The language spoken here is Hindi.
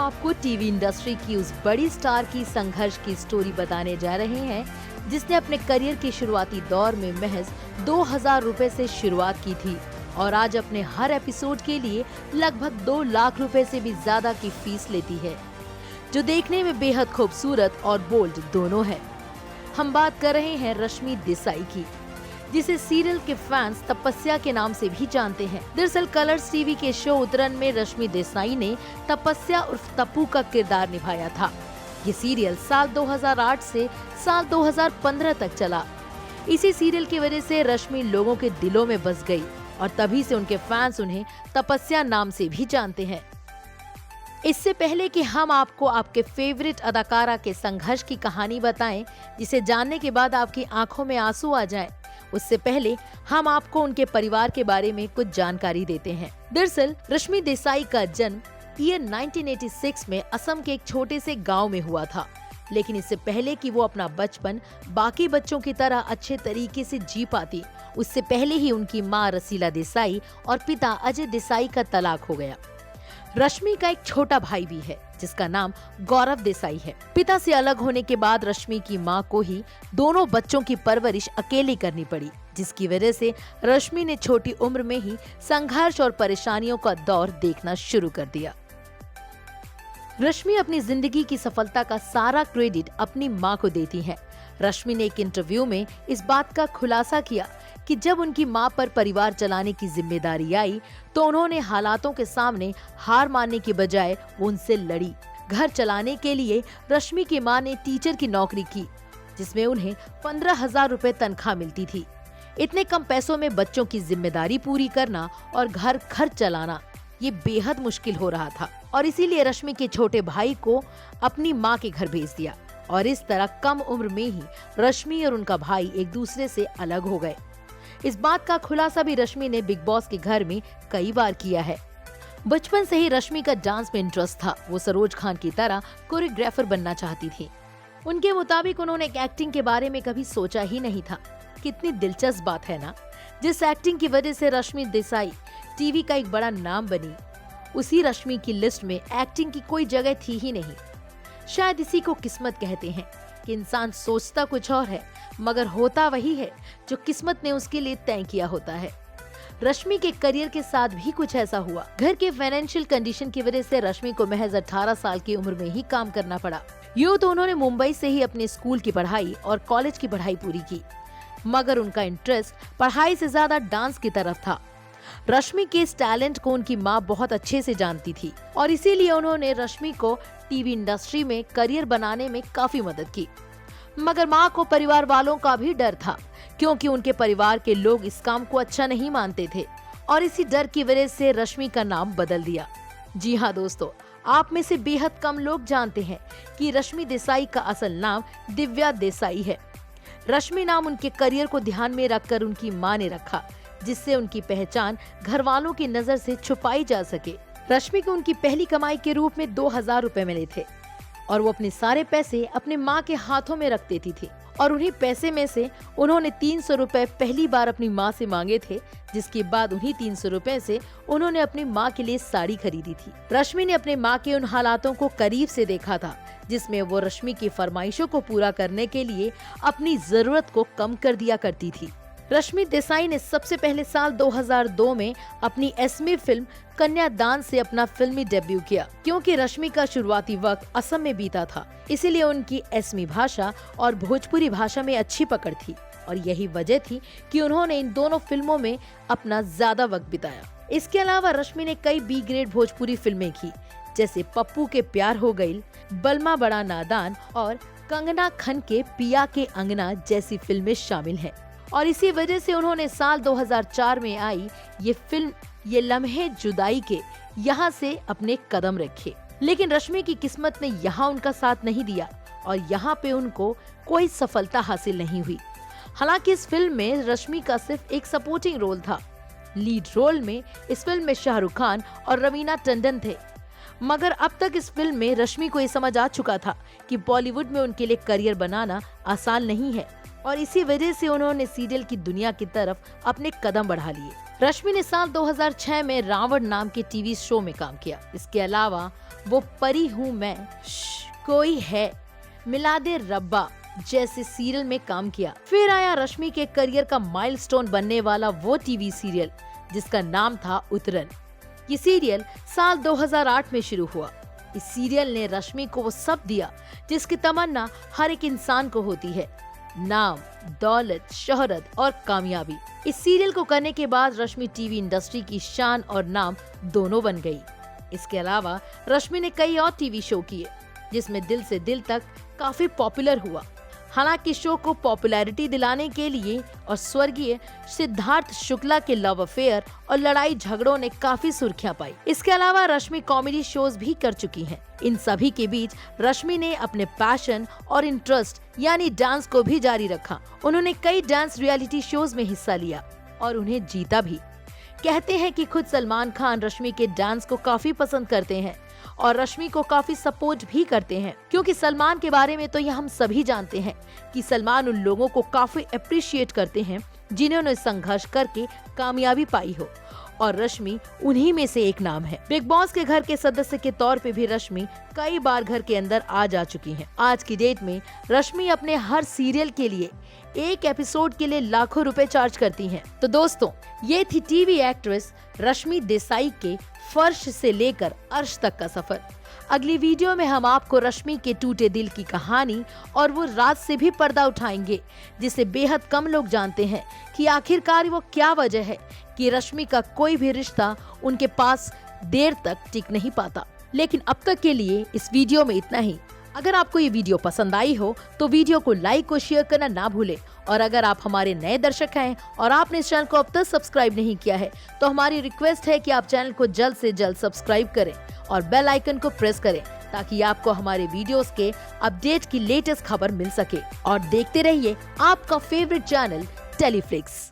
आपको टीवी इंडस्ट्री की उस बड़ी स्टार की संघर्ष की स्टोरी बताने जा रहे हैं जिसने अपने करियर के शुरुआती दौर में महज 2000 रुपए से शुरुआत की थी और आज अपने हर एपिसोड के लिए लगभग 2 लाख रुपए से भी ज्यादा की फीस लेती है, जो देखने में बेहद खूबसूरत और बोल्ड दोनों है। हम बात कर रहे हैं रश्मि देसाई की, जिसे सीरियल के फैंस तपस्या के नाम से भी जानते हैं। दरअसल कलर्स टीवी के शो उतरन में रश्मि देसाई ने तपस्या उर्फ तप्पू का किरदार निभाया था। ये सीरियल साल 2008 से साल 2015 तक चला। इसी सीरियल की वजह से रश्मि लोगों के दिलों में बस गई और तभी से उनके फैंस उन्हें तपस्या नाम से भी जानते हैं। इससे पहले कि हम आपको आपके फेवरेट अदाकारा के संघर्ष की कहानी बताएं, जिसे जानने के बाद आपकी आंखों में आंसू आ जाएं, उससे पहले हम आपको उनके परिवार के बारे में कुछ जानकारी देते हैं। दरअसल रश्मि देसाई का जन्म ईयर 1986 में असम के एक छोटे से गांव में हुआ था, लेकिन इससे पहले कि वो अपना बचपन बाकी बच्चों की तरह अच्छे तरीके से जी पाती, उससे पहले ही उनकी मां रसीला देसाई और पिता अजय देसाई का तलाक हो गया। रश्मि का एक छोटा भाई भी है जिसका नाम गौरव देसाई है। पिता से अलग होने के बाद रश्मि की मां को ही दोनों बच्चों की परवरिश अकेली करनी पड़ी, जिसकी वजह से रश्मि ने छोटी उम्र में ही संघर्ष और परेशानियों का दौर देखना शुरू कर दिया। रश्मि अपनी जिंदगी की सफलता का सारा क्रेडिट अपनी मां को देती है। रश्मि ने एक इंटरव्यू में इस बात का खुलासा किया कि जब उनकी मां पर परिवार चलाने की जिम्मेदारी आई तो उन्होंने हालातों के सामने हार मानने के बजाय वो उनसे लड़ी। घर चलाने के लिए रश्मि की मां ने टीचर की नौकरी की, जिसमें उन्हें 15,000 रुपए तनख्वाह मिलती थी। इतने कम पैसों में बच्चों की जिम्मेदारी पूरी करना और घर खर्च चलाना ये बेहद मुश्किल हो रहा था और इसीलिए रश्मि के छोटे भाई को अपनी मां के घर भेज दिया और इस तरह कम उम्र में ही रश्मि और उनका भाई एक दूसरे से अलग हो गए। इस बात का खुलासा भी रश्मि ने बिग बॉस के घर में कई बार किया है। बचपन से ही रश्मि का डांस में इंटरेस्ट था। वो सरोज खान की तरह कोरियोग्राफर बनना चाहती थी। उनके मुताबिक उन्होंने एक्टिंग के बारे में कभी सोचा ही नहीं था। कितनी दिलचस्प बात है ना, जिस एक्टिंग की वजह से रश्मि देसाई टीवी का एक बड़ा नाम बनी, उसी रश्मि की लिस्ट में एक्टिंग की कोई जगह थी ही नहीं। शायद इसी को किस्मत कहते हैं कि इंसान सोचता कुछ और है मगर होता वही है जो किस्मत ने उसके लिए तय किया होता है। रश्मि के करियर के साथ भी कुछ ऐसा हुआ। घर के फाइनेंशियल कंडीशन की वजह से रश्मि को महज 18 साल की उम्र में ही काम करना पड़ा। यूं तो उन्होंने मुंबई से ही अपने स्कूल की पढ़ाई और कॉलेज की पढ़ाई पूरी की, मगर उनका इंटरेस्ट पढ़ाई से ज्यादा डांस की तरफ था। रश्मि के इस टैलेंट को उनकी माँ बहुत अच्छे से जानती थी और इसीलिए उन्होंने रश्मि को टीवी इंडस्ट्री में करियर बनाने में काफी मदद की। मगर माँ को परिवार वालों का भी डर था, क्योंकि उनके परिवार के लोग इस काम को अच्छा नहीं मानते थे और इसी डर की वजह से रश्मि का नाम बदल दिया। जी हाँ दोस्तों, आप में से बेहद कम लोग जानते हैं कि रश्मि देसाई का असल नाम दिव्या देसाई है। रश्मि नाम उनके करियर को ध्यान में रखकर उनकी माँ ने रखा, जिससे उनकी पहचान घर वालों की नजर से छुपाई जा सके। रश्मि को उनकी पहली कमाई के रूप में 2000 रुपए मिले थे और वो अपने सारे पैसे अपने माँ के हाथों में रख देती थी और उन्हीं पैसे में से उन्होंने 300 रुपए पहली बार अपनी माँ से मांगे थे, जिसके बाद उन्हीं 300 रुपए से उन्होंने अपनी माँ के लिए साड़ी खरीदी थी। रश्मि ने अपने माँ के उन हालातों को करीब से देखा था जिसमें वो रश्मि की फरमाइशों को पूरा करने के लिए अपनी जरूरत को कम कर दिया करती थी। रश्मि देसाई ने सबसे पहले साल 2002 में अपनी एस्मी फिल्म कन्यादान से अपना फिल्मी डेब्यू किया। क्योंकि रश्मि का शुरुआती वक्त असम में बीता था, इसीलिए उनकी एस्मी भाषा और भोजपुरी भाषा में अच्छी पकड़ थी और यही वजह थी कि उन्होंने इन दोनों फिल्मों में अपना ज्यादा वक्त बिताया। इसके अलावा रश्मि ने कई बी ग्रेड भोजपुरी फिल्में की, जैसे पप्पू के प्यार हो गई, बलमा बड़ा नादान और कंगना खन के पिया के अंगना जैसी फिल्में शामिल हैं। और इसी वजह से उन्होंने साल 2004 में आई ये फिल्म ये लम्हे जुदाई के यहाँ से अपने कदम रखे। लेकिन रश्मि की किस्मत ने यहाँ उनका साथ नहीं दिया और यहाँ पे उनको कोई सफलता हासिल नहीं हुई। हालांकि इस फिल्म में रश्मि का सिर्फ एक सपोर्टिंग रोल था। लीड रोल में इस फिल्म में शाहरुख खान और रवीना टंडन थे। मगर अब तक इस फिल्म में रश्मि को ये समझ आ चुका था कि बॉलीवुड में उनके लिए करियर बनाना आसान नहीं है और इसी वजह से उन्होंने सीरियल की दुनिया की तरफ अपने कदम बढ़ा लिए। रश्मि ने साल 2006 में रावण नाम के टीवी शो में काम किया। इसके अलावा वो परी हूँ मैं, कोई है, मिला दे रब्बा जैसे सीरियल में काम किया। फिर आया रश्मि के करियर का माइलस्टोन बनने वाला वो टीवी सीरियल जिसका नाम था उतरन। ये सीरियल साल 2008 में शुरू हुआ। इस सीरियल ने रश्मि को वो सब दिया जिसकी तमन्ना हर एक इंसान को होती है, नाम, दौलत, शोहरत और कामयाबी। इस सीरियल को करने के बाद रश्मि टीवी इंडस्ट्री की शान और नाम दोनों बन गई। इसके अलावा रश्मि ने कई और टीवी शो किए जिसमें दिल से दिल तक काफी पॉपुलर हुआ। हालांकि शो को पॉपुलैरिटी दिलाने के लिए और स्वर्गीय सिद्धार्थ शुक्ला के लव अफेयर और लड़ाई झगड़ों ने काफी सुर्खियां पाई। इसके अलावा रश्मि कॉमेडी शोज भी कर चुकी हैं। इन सभी के बीच रश्मि ने अपने पैशन और इंटरेस्ट यानी डांस को भी जारी रखा। उन्होंने कई डांस रियलिटी शोज में हिस्सा लिया और उन्हें जीता भी। कहते हैं कि खुद सलमान खान रश्मि के डांस को काफी पसंद करते हैं और रश्मि को काफी सपोर्ट भी करते हैं, क्योंकि सलमान के बारे में तो ये हम सभी जानते हैं कि सलमान उन लोगों को काफी अप्रिशिएट करते हैं जिन्होंने संघर्ष करके कामयाबी पाई हो, और रश्मि उन्हीं में से एक नाम है। बिग बॉस के घर के सदस्य के तौर पे भी रश्मि कई बार घर के अंदर आ जा चुकी हैं। आज की डेट में रश्मि अपने हर सीरियल के लिए एक एपिसोड के लिए लाखों रुपए चार्ज करती हैं। तो दोस्तों, ये थी टीवी एक्ट्रेस रश्मि देसाई के फर्श से लेकर अर्श तक का सफर। अगली वीडियो में हम आपको रश्मि के टूटे दिल की कहानी और वो राज से भी पर्दा उठाएंगे जिसे बेहद कम लोग जानते हैं कि आखिरकार वो क्या वजह है कि रश्मि का कोई भी रिश्ता उनके पास देर तक टिक नहीं पाता। लेकिन अब तक के लिए इस वीडियो में इतना ही। अगर आपको ये वीडियो पसंद आई हो तो वीडियो को लाइक और शेयर करना ना भूलें, और अगर आप हमारे नए दर्शक हैं और आपने इस चैनल को अब तक सब्सक्राइब नहीं किया है तो हमारी रिक्वेस्ट है कि आप चैनल को जल्द से जल्द सब्सक्राइब करें और बेल आइकन को प्रेस करें ताकि आपको हमारे वीडियोस के अपडेट की लेटेस्ट खबर मिल सके। और देखते रहिए आपका फेवरेट चैनल टेलीफ्लिक्स।